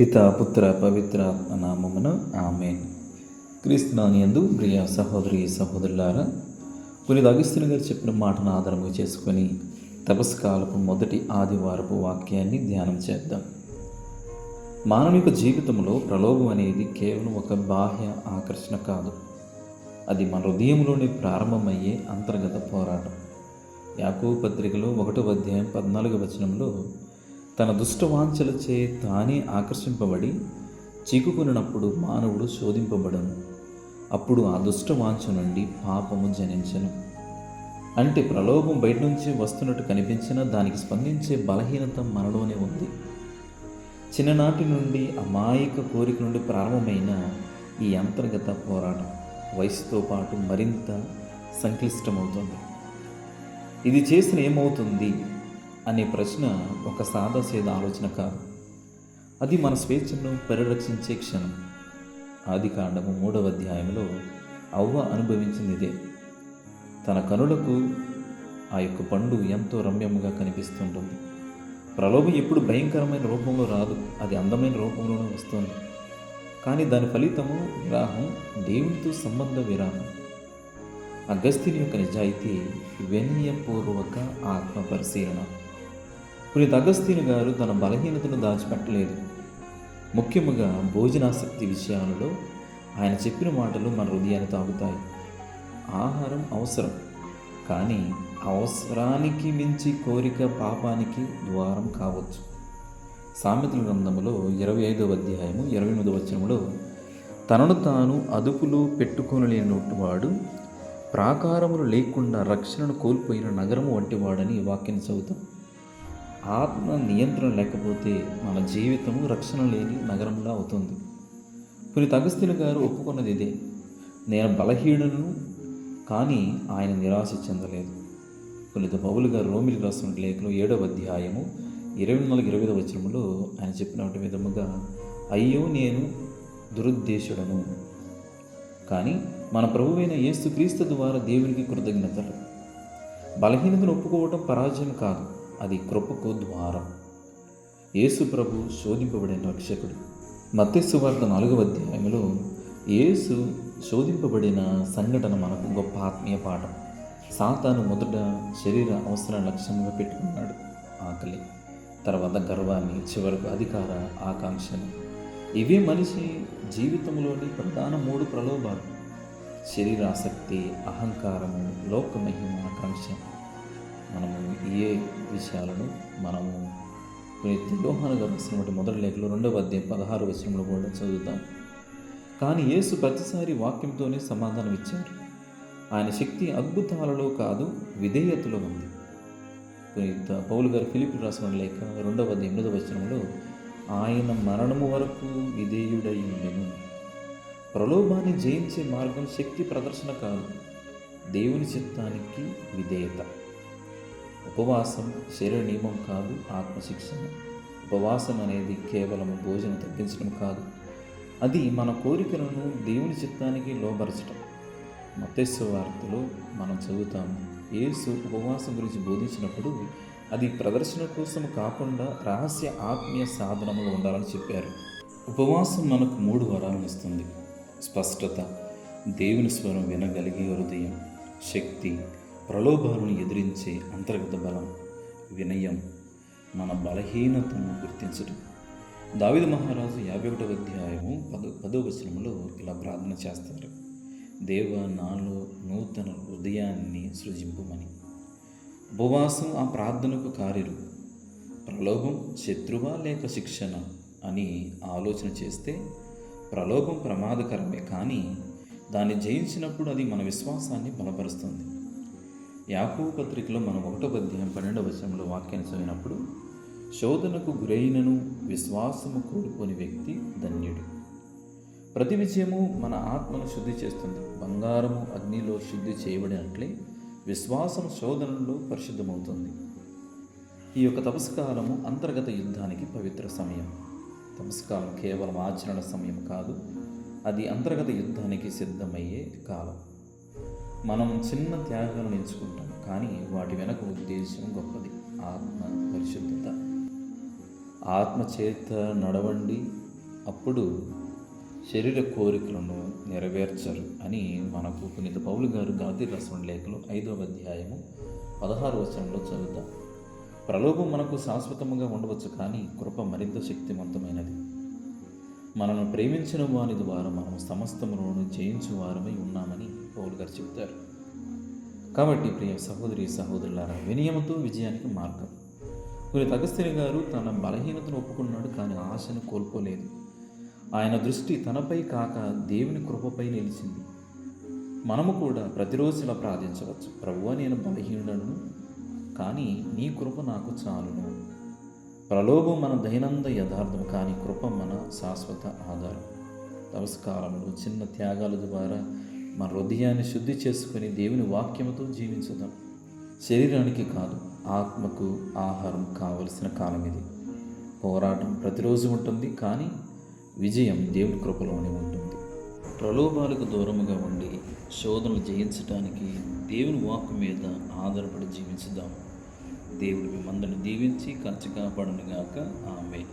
పిత పుత్ర పవిత్ర ఆత్మ నామమున ఆమేన్. క్రీస్తునాని యందు ప్రియ సహోదరి సహోదరులారా, పునీత అగస్త్యుని గారు చెప్పిన మాటను ఆధారంగా చేసుకొని తపస్కాలపు మొదటి ఆదివారపు వాక్యాన్ని ధ్యానం చేద్దాం. మానవిక జీవితంలో ప్రలోభం అనేది కేవలం ఒక బాహ్య ఆకర్షణ కాదు, అది మన హృదయంలోనే ప్రారంభమయ్యే అంతర్గత పోరాటం. యాకోబు పత్రికలో 1వ అధ్యాయం 14వ వచనంలో, తన దుష్టవాంఛలచే తానే ఆకర్షింపబడి చిక్కుకున్నప్పుడు మానవుడు శోధింపబడను, అప్పుడు ఆ దుష్టవాంఛ నుండి పాపము జనించను. అంటే ప్రలోభం బయట నుంచి వస్తున్నట్టు కనిపించినా దానికి స్పందించే బలహీనత మనలోనే ఉంది. చిన్ననాటి నుండి అమాయక కోరిక నుండి ప్రారంభమైన ఈ అంతర్గత పోరాటం వయసుతో పాటు మరింత సంక్లిష్టమవుతుంది. ఇది చేసిన ఏమవుతుంది అనే ప్రశ్న ఒక సాదాసీద ఆలోచన కాదు, అది మన స్వేచ్ఛను పరిరక్షించే క్షణం. ఆదికాండము 3వ అధ్యాయంలో అవ్వ అనుభవించింది ఇదే. తన కనులకు ఆ యొక్క పండు ఎంతో రమ్యముగా కనిపిస్తుంటుంది. ప్రలోభం ఎప్పుడు భయంకరమైన రూపంలో రాదు, అది అందమైన రూపంలోనే వస్తుంది. కానీ దాని ఫలితము విరాహం, దేవునితో సంబంధ విరాహం. అగస్త్యుని యొక్క నిజాయితీ వినయపూర్వక ఆత్మ పరిశీలన. పునీత అగస్త్యుని గారు తన బలహీనతను దాచిపెట్టలేదు. ముఖ్యముగా భోజనాసక్తి విషయాలలో ఆయన చెప్పిన మాటలు మన హృదయాన్ని తాగుతాయి. ఆహారం అవసరం, కానీ అవసరానికి మించి కోరిక పాపానికి ద్వారం కావచ్చు. సామెతల గ్రంథములో 25వ అధ్యాయము 28వ వచనములో, తనను తాను అదుపులో పెట్టుకొనలేనివాడు ప్రాకారములు లేకుండా రక్షణను కోల్పోయిన నగరము వంటివాడని వాక్యం చదువుతాం. ఆత్మ నియంత్రణ లేకపోతే మన జీవితము రక్షణ లేని నగరంలా అవుతుంది. పునీత అగస్త్యుని గారు ఒప్పుకున్నది ఇదే. నేను బలహీనులను, కానీ ఆయన నిరాశ చెందలేదు. పునీత పౌలు గారు రోమిలికి రాసిన లేఖలో 7వ అధ్యాయము 24-25 వచనములో ఆయన చెప్పిన విధముగా, అయ్యో నేను దురుద్దేశుడను, కానీ మన ప్రభువైన యేసుక్రీస్తు ద్వారా దేవునికి కృతజ్ఞతలు. బలహీనతను ఒప్పుకోవటం పరాజయం కాదు, అది కృపకు ద్వారం. యేసు ప్రభు శోధింపబడిన రక్షకుడు. మత్తయి సువార్త 4వ అధ్యాయంలో యేసు శోధింపబడిన సంఘటన మనకు గొప్ప ఆత్మీయ పాఠం. సాతాను మొదట శరీర అవసరాన్ని లక్ష్యంగా పెట్టుకున్నాడు, ఆకలి, తర్వాత గర్వాన్ని, చివరకు అధికార ఆకాంక్షను. ఇవే మనిషి జీవితంలోని ప్రధాన 3 ప్రలోభాలు: శరీరాసక్తి, అహంకారము, లోకమహిమ ఆకాంక్ష. మనము ఏ విషయాలను మనము యోహాను గారు రాసినటువంటి మొదటి లేఖలో 2వ అధ్యాయం 16వ వచనంలో కూడా చదువుతాం. కానీ యేసు ప్రతిసారి వాక్యంతోనే సమాధానం ఇచ్చారు. ఆయన శక్తి అద్భుతాలలో కాదు, విధేయతలో ఉంది. పునీత పౌలు గారు ఫిలిప్పీయులకు రాసిన లేఖ 2వ అధ్యాయం 8వ వచనంలో, ఆయన మరణము వరకు విధేయుడై ఉండెను. ప్రలోభాన్ని జయించే మార్గం శక్తి ప్రదర్శన కాదు, దేవుని చిత్తానికి విధేయత. ఉపవాసం శరీర నియమం కాదు, ఆత్మశిక్షణ. ఉపవాసం అనేది కేవలం భోజనం తగ్గించడం కాదు, అది మన కోరికలను దేవుని చిత్తానికి లోబరచడం. మత్తయి సువార్తలో మనం చదువుతాము, యేసు ఉపవాసం గురించి బోధించినప్పుడు అది ప్రదర్శన కోసం కాకుండా రహస్య ఆత్మీయ సాధనముగా ఉండాలని చెప్పారు. ఉపవాసం మనకు 3 వరాలను ఇస్తుంది: స్పష్టత, దేవుని స్వరం వినగలిగే హృదయం, శక్తి, ప్రలోభాలను ఎదిరించే అంతర్గత బలం, వినయం, మన బలహీనతను గుర్తించడం. దావీదు మహారాజు 51వ అధ్యాయము 10వ వచనంలో ఇలా ప్రార్థన చేస్తారు: దేవా, నాలో నూతన హృదయాన్ని సృజింపుమని. ఉపవాసం ఆ ప్రార్థనకు కార్యలు. ప్రలోభం శత్రువా లేక శిక్షణ అని ఆలోచన చేస్తే ప్రలోభం ప్రమాదకరమే, కానీ దాన్ని జయించినప్పుడు అది మన విశ్వాసాన్ని బలపరుస్తుంది. యాకోబు పత్రికలో మనం 1వ అధ్యాయం 12వ వచనంలో వాక్యాన్ని చదివినప్పుడు, శోధనకు గురైనను విశ్వాసము కోల్పోని వ్యక్తి ధన్యుడు. ప్రతి విజయము మన ఆత్మను శుద్ధి చేస్తుంది. బంగారము అగ్నిలో శుద్ధి చేయబడినట్లే విశ్వాసం శోధనలో పరిశుద్ధమవుతుంది. ఈ యొక్క తపస్కాలము అంతర్గత యుద్ధానికి పవిత్ర సమయం. తపస్కాలం కేవలం ఆచరణ సమయం కాదు, అది అంతర్గత యుద్ధానికి సిద్ధమయ్యే కాలం. మనం చిన్న త్యాగాలను ఎంచుకుంటాం, కానీ వాటి వెనక ఉద్దేశం గొప్పది: ఆత్మ పరిశుద్ధత. ఆత్మ చేత నడవండి, అప్పుడు శరీర కోరికలను నెరవేర్చరు అని మనకు పునీత పౌలు గారు గలతీ రాసిన లేఖలో 5వ అధ్యాయము 16వ వచనంలో చదువుతాం. ప్రలోభం మనకు శాశ్వతముగా ఉండవచ్చు, కానీ కృప మరింత శక్తివంతమైనది. మనల్ని ప్రేమించిన వారి ద్వారా మనం సమస్తములను జయించు వారమై ఉన్నామని పౌలు గారు చెబుతారు. కాబట్టి ప్రియ సహోదరి సహోదరులారా, వినయముతో విజయానికి మార్గం. పునీత అగస్త్యని గారు తన బలహీనతను ఒప్పుకున్నాడు, కానీ ఆశను కోల్పోలేదు. ఆయన దృష్టి తనపై కాక దేవుని కృపపై నిలిచింది. మనము కూడా ప్రతిరోజు ఇలా ప్రార్థించవచ్చు: ప్రభువా, నేను బలహీనుడను, కానీ నీ కృప నాకు చాలును. ప్రలోభం మన దైనంద యథార్థం, కానీ కృప మన శాశ్వత ఆధారం. తపస్కాలంలో చిన్న త్యాగాల ద్వారా మన హృదయాన్ని శుద్ధి చేసుకొని దేవుని వాక్యముతో జీవించుదాం. శరీరానికి కాదు, ఆత్మకు ఆహారం కావలసిన కాలం ఇది. పోరాటం ప్రతిరోజు ఉంటుంది, కానీ విజయం దేవుని కృపలోనే ఉంటుంది. ప్రలోభాలకు దూరముగా ఉండి శోధనలు జయించడానికి దేవుని వాక్కు మీద ఆధారపడి జీవించుదాం. దేవుడు మిమ్మందరిని దీవించి కాచి కాపాడునుగాక. ఆమేన్.